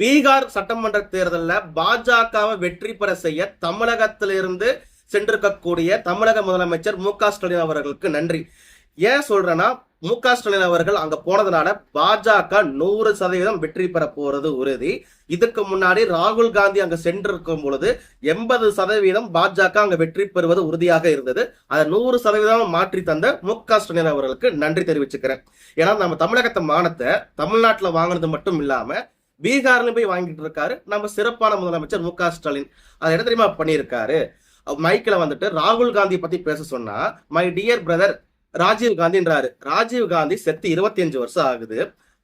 பீகார் சட்டமன்ற தேர்தலில் பாஜகவை வெற்றி பெற செய்ய தமிழகத்திலிருந்து சென்றிருக்கக்கூடிய தமிழக முதலமைச்சர் மு.க.ஸ்டாலின் அவர்களுக்கு நன்றி. ஏன் சொல்றேன்னா, மு.க.ஸ்டாலின் அவர்கள் அங்க போனதுனால பாஜக 100% வெற்றி பெற போறது உறுதி. இதுக்கு முன்னாடி ராகுல் காந்தி அங்க சென்றிருக்கும் பொழுது 80% பாஜக அங்க வெற்றி பெறுவது உறுதியாக இருந்தது. அதை 100% மாற்றி தந்த மு.க.ஸ்டாலின் அவர்களுக்கு நன்றி தெரிவிச்சுக்கிறேன். ஏன்னா நம்ம தமிழகத்தை மானத்தை தமிழ்நாட்டில் வாங்கினது மட்டும் இல்லாம பீகார்ல போய் வாங்கிட்டு இருக்காரு நம்ம சிறப்பான முதலமைச்சர் மு.க.ஸ்டாலின். அதை என்ன தெரியுமா பண்ணியிருக்காரு, மைக்கில் வந்துட்டு ராகுல் காந்தி பத்தி பேச சொன்னா மை டியர் பிரதர் ராஜீவ் காந்தின்றாரு. ராஜீவ் காந்தி செத்து 25 வருஷம் ஆகுது.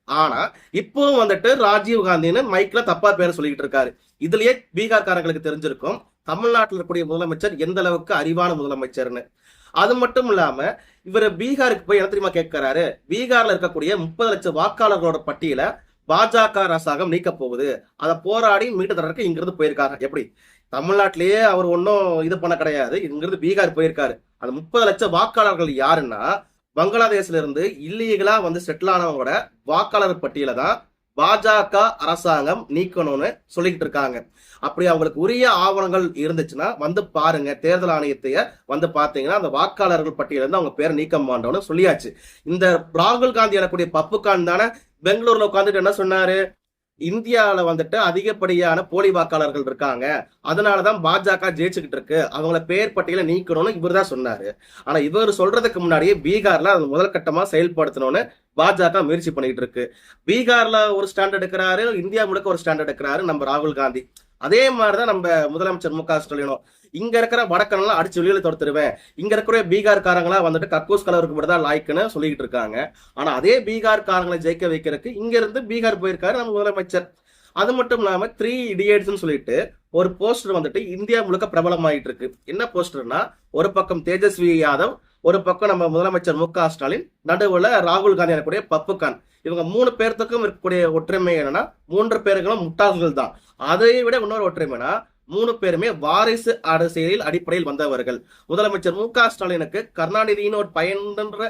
ஆனா இப்பவும் வந்துட்டு ராஜீவ் காந்தின்னு மைக்ல தப்பா பேரை சொல்லிட்டு இருக்காரு. இதுலயே பீகார்காரங்களுக்கு தெரிஞ்சிருக்கும் தமிழ்நாட்டில் இருக்கக்கூடிய முதலமைச்சர் எந்த அளவுக்கு அறிவான முதலமைச்சர்னு. அது மட்டும் இல்லாம இவர் பீகாருக்கு போய் என்ன தெரியுமா கேட்கிறாரு, பீகார்ல இருக்கக்கூடிய 30 லட்சம் வாக்காளர்களோட பட்டியல பாஜக அரசாங்கம் நீக்க போகுது, அதை போராடி மீட்டு தரக்கு இங்கிருந்து போயிருக்காங்க. எப்படி தமிழ்நாட்டிலேயே அவர் ஒன்னும் இது பண்ண கிடையாது, இங்கிருந்து பீகார் போயிருக்காரு. அந்த 30 லட்சம் வாக்காளர்கள் யாருன்னா பங்களாதேஷ்ல இருந்து இல்லீகலா வந்து செட்டில் ஆனவங்களோட வாக்காளர் பட்டியல தான் பாஜக அரசாங்கம் நீக்கணும்னு சொல்லிட்டு இருக்காங்க. அப்படி அவங்களுக்கு உரிய ஆவணங்கள் இருந்துச்சுன்னா வந்து பாருங்க, தேர்தல் ஆணையத்தைய வந்து பாத்தீங்கன்னா அந்த வாக்காளர்கள் பட்டியல இருந்து அவங்க பேரை நீக்க மாட்டோம்னு சொல்லியாச்சு. இந்த ராகுல் காந்தி எனக்கூடிய பப்புகான் தானே பெங்களூர்ல உட்காந்துட்டு என்ன சொன்னாரு, இந்தியாவில வந்துட்டு அதிகப்படியான போலி வாக்காளர்கள் இருக்காங்க, அதனாலதான் பாஜக ஜெயிச்சுக்கிட்டு இருக்கு, அவங்கள பேர் பட்டியல நீக்கணும்னு இவர் தான் சொன்னாரு. ஆனா இவர் சொல்றதுக்கு முன்னாடியே பீகார்ல அது முதல் கட்டமா செயல்படுத்தணும்னு பாஜக முயற்சி பண்ணிட்டு இருக்கு. பீகார்ல ஒரு ஸ்டாண்ட் எடுக்கிறாரு, இந்தியா முழுக்க ஒரு ஸ்டாண்ட் எடுக்கிறாரு நம்ம ராகுல் காந்தி. அதே மாதிரிதான் நம்ம முதலமைச்சர் மு.க.ஸ்டாலினும் இங்க இருக்கிற வடக்கெல்லாம் அடிச்சு வெளியில தொடுத்துருவேன், இங்க இருக்கிற பீகார்காரங்களா வந்துட்டு கக்கூஸ் கலவருக்கு மட்டும் தான் லாய்க்குன்னு சொல்லிட்டு இருக்காங்க. ஆனா அதே பீகார்காரங்களை ஜெயிக்க வைக்கிறதுக்கு இங்க இருந்து பீகார் போயிருக்காரு நம்ம முதலமைச்சர். அது மட்டும் இல்லாம 3 idiots சொல்லிட்டு ஒரு போஸ்டர் வந்துட்டு இந்தியா முழுக்க பிரபலமாயிட்டு இருக்கு. என்ன போஸ்டர்னா, ஒரு பக்கம் தேஜஸ்வி யாதவ், ஒரு பக்கம் நம்ம முதலமைச்சர் மு.க.ஸ்டாலின், நடுவுல ராகுல் காந்தி எனக்கூடிய பப்புகான். இவங்க 3 பேர்த்துக்கும் இருக்கக்கூடிய ஒற்றுமை என்னன்னா 3 பேர்களும் முட்டாள்கள் தான். அதை விட இன்னொரு ஒற்றுமைனா 3 பேருமே வாரிசு அரசியலில் அடிப்படையில் வந்தவர்கள். முதலமைச்சர் மு.க.ஸ்டாலினுக்கு கருணாநிதியின் ஒரு பையன்ற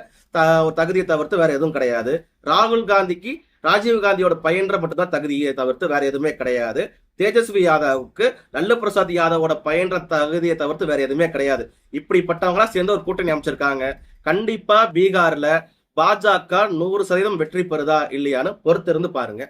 தகுதியை தவிர்த்து வேற எதுவும் கிடையாது. ராகுல் காந்திக்கு ராஜீவ் காந்தியோட பையன்ற மட்டும்தான் தகுதியை தவிர்த்து வேற எதுவுமே கிடையாது. தேஜஸ்வி யாதவுக்கு லல்லு பிரசாத் யாதவோட பையன்ற தகுதியை தவிர்த்து வேற எதுவுமே கிடையாது. இப்படிப்பட்டவங்களா சேர்ந்து ஒரு கூட்டணி அமைச்சிருக்காங்க. கண்டிப்பா பீகார்ல பாஜக 100% வெற்றி பெறுதா இல்லையான்னு பொறுத்திருந்து பாருங்க.